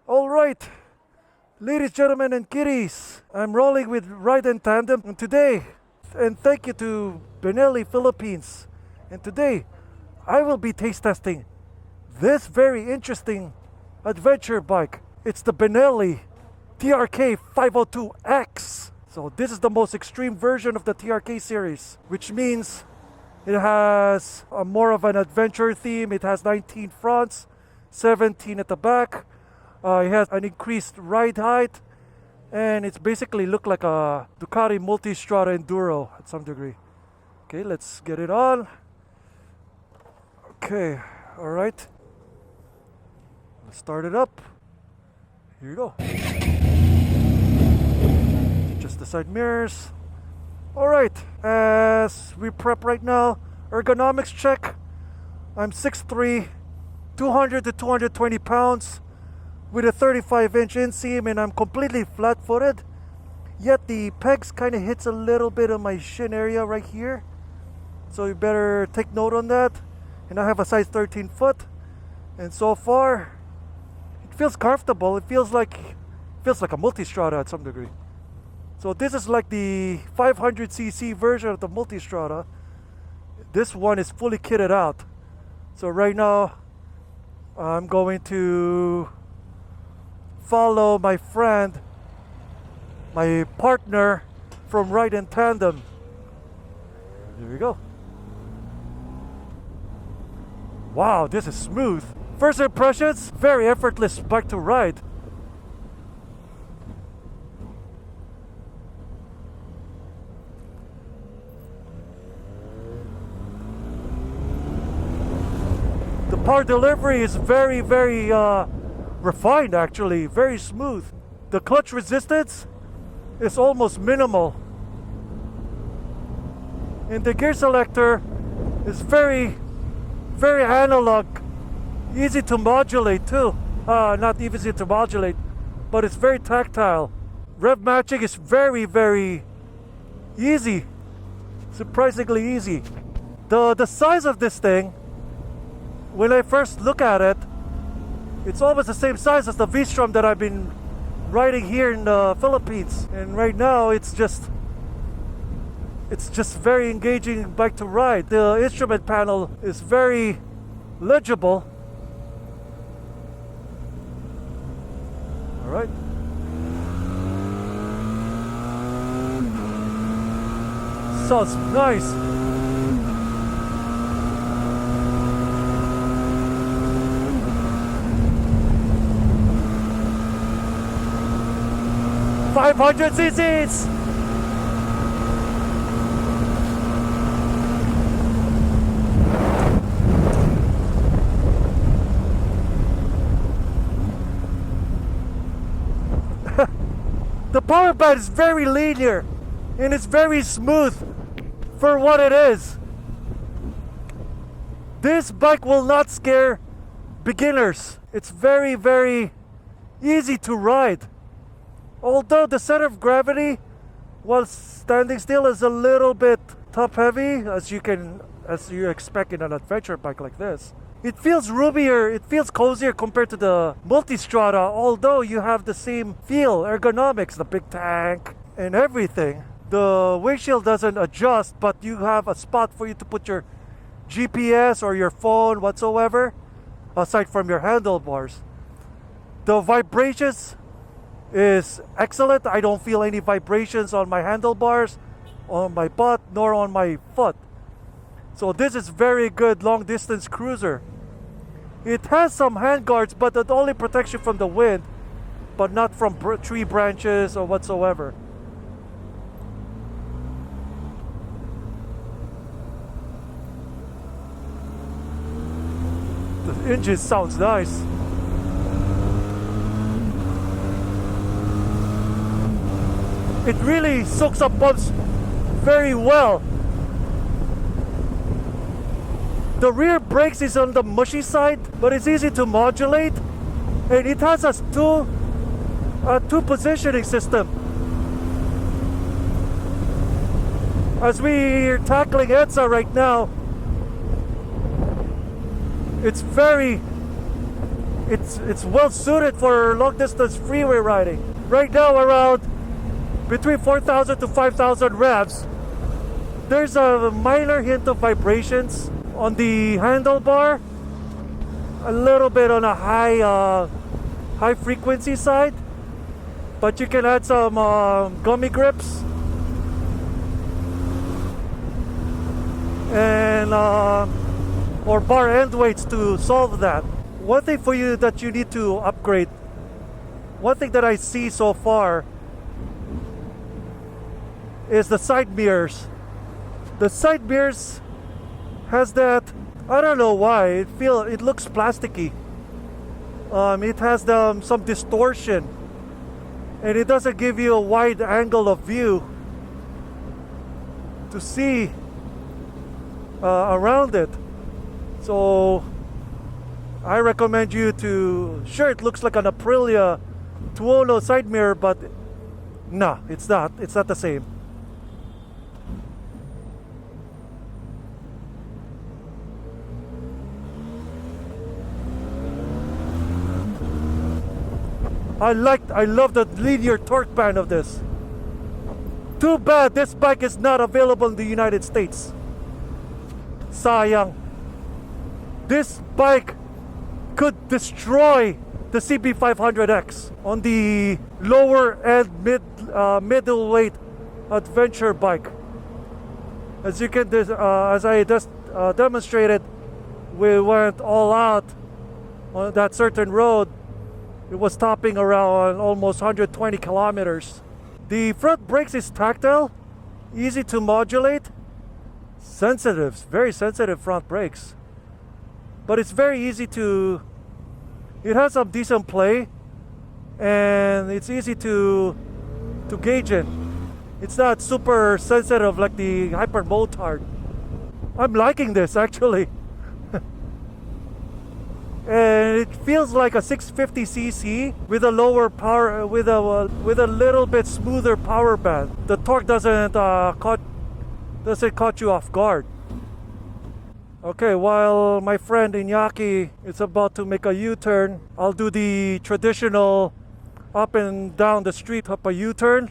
All right, ladies, gentlemen, and kiddies, I'm rolling with Ride and Tandem, and today, and thank you to Benelli Philippines, and today I will be taste testing this very interesting adventure bike. It's the Benelli TRK 502X. So this is the most extreme version of the TRK series, which means it has more of an adventure theme. It has 19 fronts, 17 at the back. It has an increased ride height, and it's basically look like a Ducati Multistrada Enduro at some degree. Okay, let's get it on. Okay, all right. Let's start it up. Here you go. Just the side mirrors. All right, as we prep right now, ergonomics check. I'm 6'3", 200 to 220 pounds. With a 35-inch inseam, and I'm completely flat-footed. Yet the pegs kind of hits a little bit of my shin area right here, so you better take note on that. And I have a size 13 foot, and so far it feels comfortable. It feels like a Multistrada at some degree. So this is like the 500cc version of the Multistrada. This one is fully kitted out. So right now I'm going to follow my friend, my partner from Ride and Tandem. Here we go. Wow, this is smooth. First impressions, very effortless bike to ride. The power delivery is very refined, actually, very smooth. The clutch resistance is almost minimal, and the gear selector is very analog, easy to modulate too. Not easy to modulate, but it's very tactile. Rev matching is very easy, surprisingly easy. The size of this thing, when I first look at it, it's almost the same size as the V-Strom that I've been riding here in the Philippines. And right now it's just very engaging bike to ride. The instrument panel is very legible. All right. Sounds nice. cc's. The power band is very linear and it's very smooth for what it is. This bike will not scare beginners. It's very easy to ride. Although the center of gravity while standing still is a little bit top heavy, as you expect in an adventure bike like this. It feels roomier, it feels cozier compared to the Multistrada, although you have the same feel, ergonomics, the big tank and everything. The windshield doesn't adjust, but you have a spot for you to put your GPS or your phone whatsoever, aside from your handlebars. The vibrations is excellent. I don't feel any vibrations on my handlebars, on my butt, nor on my foot. So this is very good long distance cruiser. It has some handguards, but it only protects you from the wind, but not from tree branches or whatsoever. The engine sounds nice. It really soaks up bumps very well. The rear brakes is on the mushy side, but it's easy to modulate, and it has a two positioning system. As we're tackling EDSA right now, it's very it's well suited for long distance freeway riding. Right now, around between 4,000 to 5,000 revs, there's a minor hint of vibrations on the handlebar, a little bit on a high frequency side, but you can add some gummy grips and or bar end weights to solve that. One thing for you that you need to upgrade, one thing that I see so far is the side mirrors. The side mirrors has that, I don't know why, it looks plasticky. It has some distortion, and it doesn't give you a wide angle of view to see around it. So I recommend you to, sure, it looks like an Aprilia Tuono side mirror, but no, it's not the same. I love the linear torque band of this. Too bad this bike is not available in the United States. Sayang. This bike could destroy the CB500X on the lower end middleweight adventure bike. As you can, as I just demonstrated, we went all out on that certain road. It was topping around almost 120 kilometers. The front brakes is tactile, easy to modulate, sensitive, very sensitive front brakes. But it's very easy to, it has some decent play, and it's easy to gauge in. It's not super sensitive like the Hyper Motard. I'm liking this actually. And it feels like a 650cc with a lower power, with a little bit smoother power band. The torque doesn't caught you off guard. Okay, while my friend Iñaki is about to make a U-turn, I'll do the traditional up and down the street up a U-turn,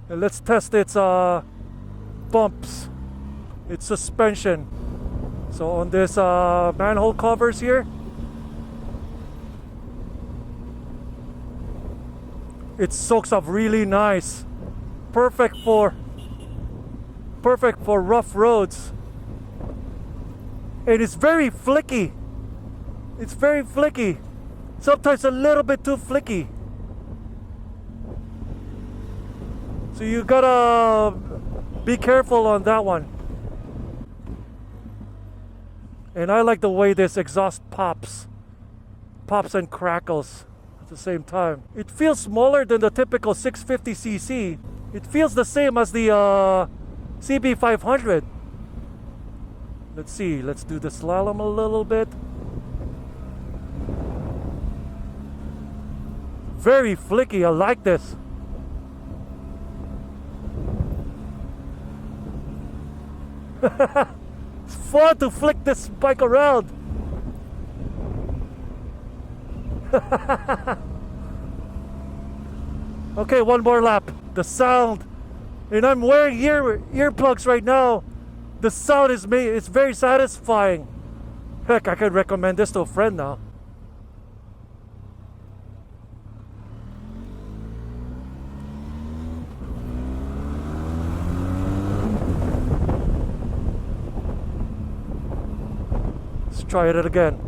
and let's test its bumps, its suspension. So on this manhole covers here, it soaks up really nice. Perfect for rough roads. And it's very flicky. It's very flicky. Sometimes a little bit too flicky. So you gotta be careful on that one. And I like the way this exhaust pops and crackles at the same time. It feels smaller than the typical 650cc. It feels the same as the CB500. Let's see, let's do the slalom a little bit. Very flicky, I like this. It's fun to flick this bike around. Okay, one more lap. The sound, and I'm wearing earplugs right now. The sound is it's very satisfying. Heck, I could recommend this to a friend now. Let's try it again.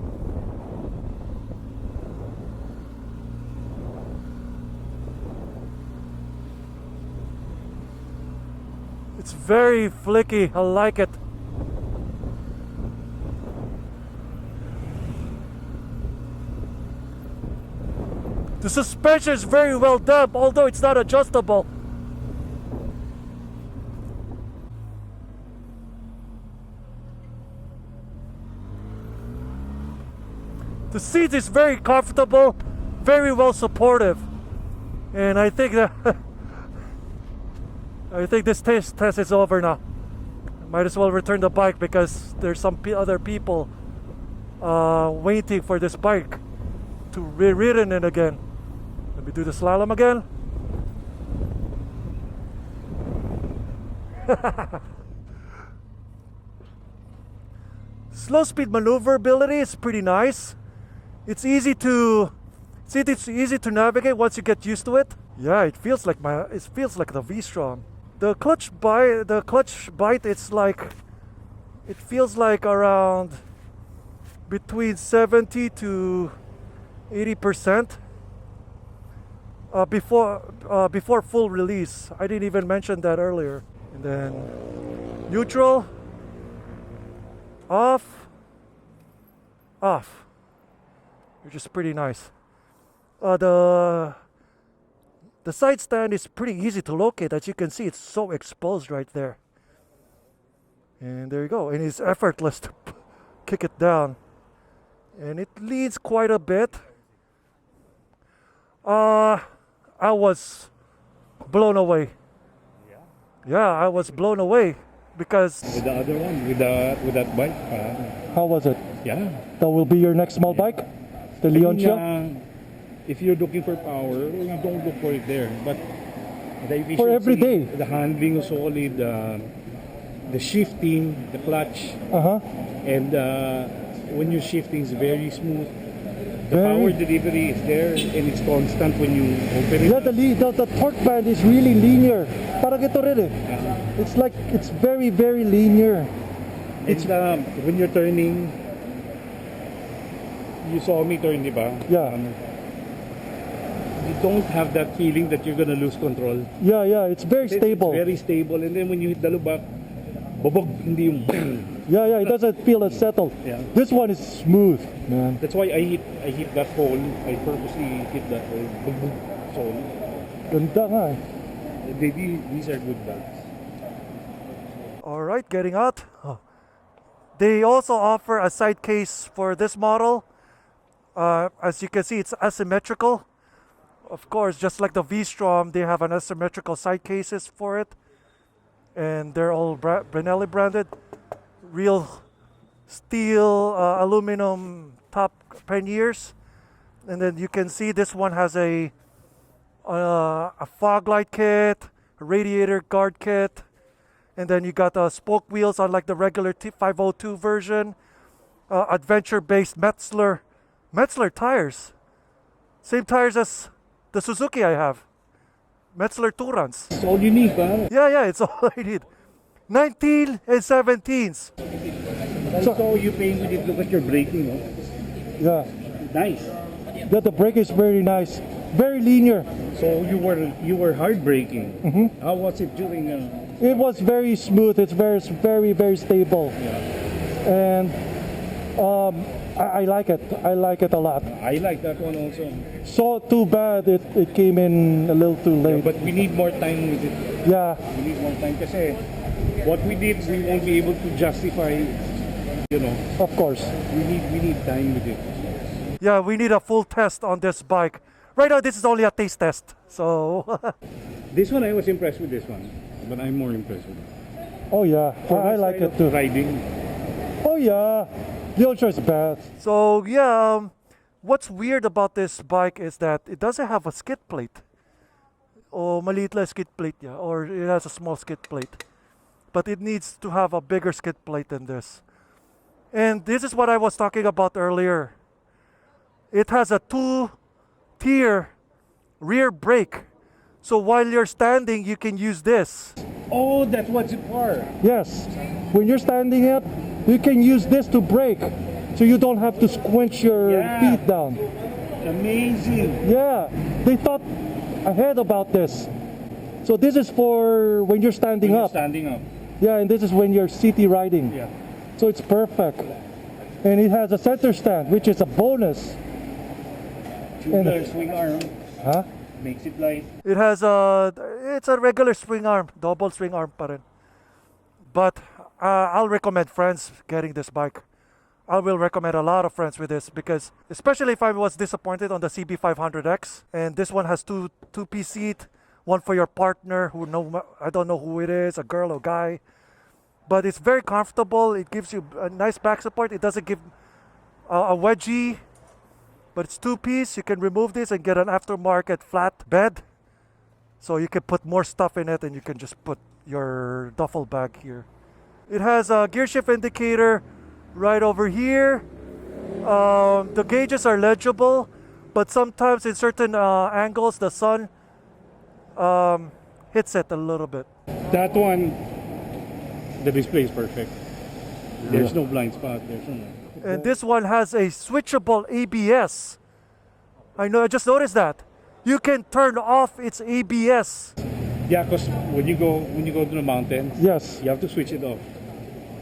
It's very flicky, I like it. The suspension is very well done, although it's not adjustable. The seat is very comfortable, very well supportive. And I think that I think this test is over now. Might as well return the bike because there's some other people waiting for this bike. to be ridden in again. Let me do the slalom again. Slow speed maneuverability is pretty nice. It's easy to navigate once you get used to it. Yeah, it feels like the V-Strom. The clutch bite, it feels like around between 70 to 80% before full release. I didn't even mention that earlier. And then neutral, off, which is pretty nice. The side stand is pretty easy to locate. As you can see, it's so exposed right there. And there you go. And it's effortless to kick it down. And it leans quite a bit. I was blown away. Yeah, I was blown away because with the other one, with that bike. How was it? Yeah. That will be your next small bike? The Leon Chill? If you're looking for power, you don't look for it there. But the efficiency, for every day. The handling is solid, the shifting, the clutch, and when you're shifting, it's very smooth. The power delivery is there and it's constant when you open it. Yeah, the torque band is really linear. Parang ito rin eh. It's like, it's very, very linear. It's when you're turning, you saw me turn, di ba? Yeah. You don't have that feeling that you're gonna lose control. Yeah, it's very stable. It's very stable, and then when you hit the lubak, bobog, hindi yung bang. Yeah, it doesn't feel as settled. Yeah. This one is smooth, man. That's why I hit that hole. I purposely hit that hole. Bog, so Ganda nga eh. these are good bags. Alright, getting out. They also offer a side case for this model. As you can see, it's asymmetrical. Of course, just like the V-Strom, they have an asymmetrical side cases for it. And they're all Benelli branded. Real steel, aluminum top panniers. And then you can see this one has a fog light kit, a radiator guard kit. And then you got spoke wheels unlike the regular 502 version. Adventure-based Metzler tires. Same tires as the Suzuki I have. Metzler Tourans. It's all you need, huh? Yeah, it's all I need. 19 and 17s. So you paying with it, look at your braking, no? Yeah. Nice. Yeah, the brake is very nice. Very linear. So you were hard braking. How was it during? It was very smooth. It's very, very stable. Yeah. And I like it. I like it a lot. I like that one also. So too bad it came in a little too late. Yeah, but we need more time with it. Yeah. We need more time kasi what we did, we won't be able to justify, you know. Of course. We need time with it. Yeah, we need a full test on this bike. Right now, this is only a taste test. So. This one, I was impressed with this one, but I'm more impressed with it. Oh yeah, I like it too. Riding. Oh yeah, the old choice bad. So yeah, what's weird about this bike is that it doesn't have a skid plate. Oh, maliit lang skid plate niya, or it has a small skid plate. But it needs to have a bigger skid plate than this. And this is what I was talking about earlier. It has a 2-tier rear brake. So while you're standing, you can use this. Oh, that's what's it for. Yes. When you're standing up, you can use this to brake. So you don't have to squinch your feet down. Amazing. Yeah. They thought ahead about this. So this is for when you're standing up. Standing up. Yeah, and this is when you're city riding. Yeah. So it's perfect. And it has a center stand, which is a bonus. Tubular swing arm. Huh? Makes it light. It has it's a regular swing arm, double swing arm pa rin. But I'll recommend friends getting this bike. I will recommend a lot of friends with this because, especially if I was disappointed on the CB500X, and this one has two-piece seat, one for your partner I don't know who it is, a girl or guy. But it's very comfortable. It gives you a nice back support. It doesn't give a wedgie. but it's two-piece. You can remove this and get an aftermarket flat bed. So you can put more stuff in it, and you can just put your duffel bag here. It has a gear shift indicator right over here. The gauges are legible, but sometimes in certain angles the sun hits it a little bit. That one, the display is perfect. There's no blind spot. There's no. And this one has a switchable ABS. I know, I just noticed that. You can turn off its ABS. Yeah, because when you go to the mountains, Yes. you have to switch it off.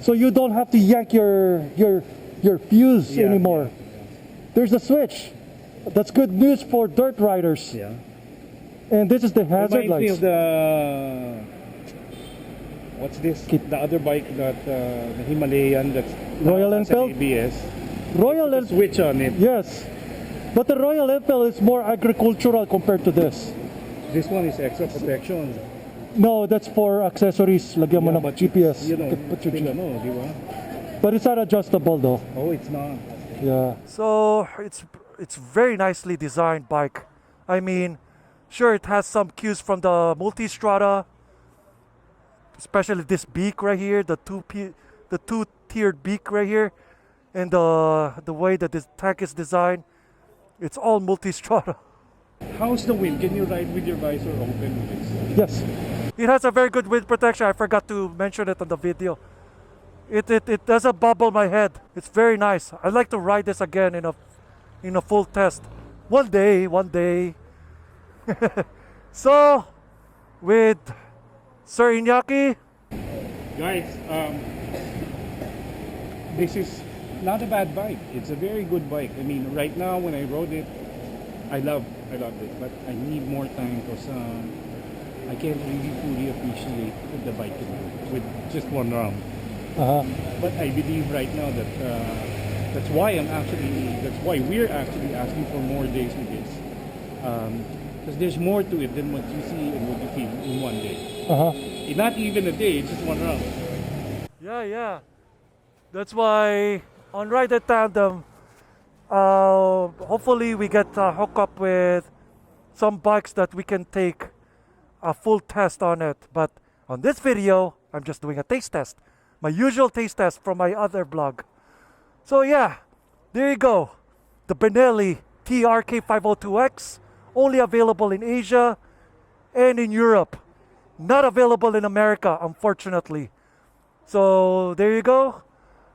So you don't have to yank your fuse Yeah. anymore. There's a switch. That's good news for dirt riders. Yeah. And this is the hazard Reminds me lights. of the what's this? The other bike that the Himalayan that's Royal has an Enfield? ABS. Royal The Enfield. switch on it. Yes. But the Royal Enfield is more agricultural compared to this. This one is extra protection. No, that's for accessories. Lagyan mo Yeah, ng but GPS. you know, You can put your still GPS. ano, di ba? But it's not adjustable though. Oh, it's not. Yeah. So it's very nicely designed bike. I mean, sure, it has some cues from the multistrada, especially this beak right here, the two-tiered beak right here, and the way that this tank is designed. It's all multistrada. How's the wind? Can you ride with your visor open with this? Yes. It has a very good wind protection. I forgot to mention it on the video. It doesn't bubble my head. It's very nice. I'd like to ride this again in a full test. One day. So, with Sir Iñaki, Guys, this is not a bad bike. It's a very good bike. I mean, right now when I rode it, I loved it, but I need more time because I can't really fully appreciate what the bike can do with just one round. But I believe right now that that's why we're actually asking for more days with this, because there's more to it than what you see and what you feel in one day. Not even a day, it's just one round. yeah. That's why on Ride in Tandem, hopefully we get hooked up with some bikes that we can take a full test on it. But on this video, I'm just doing a taste test. My usual taste test from my other blog. So yeah, there you go. The Benelli TRK 502X, only available in Asia and in Europe. Not available in America, unfortunately. So there you go.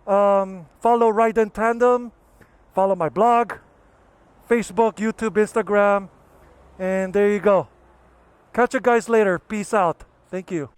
Follow Ride in Tandem. Follow my blog, Facebook, YouTube, Instagram. And there you go. Catch you guys later. Peace out. Thank you.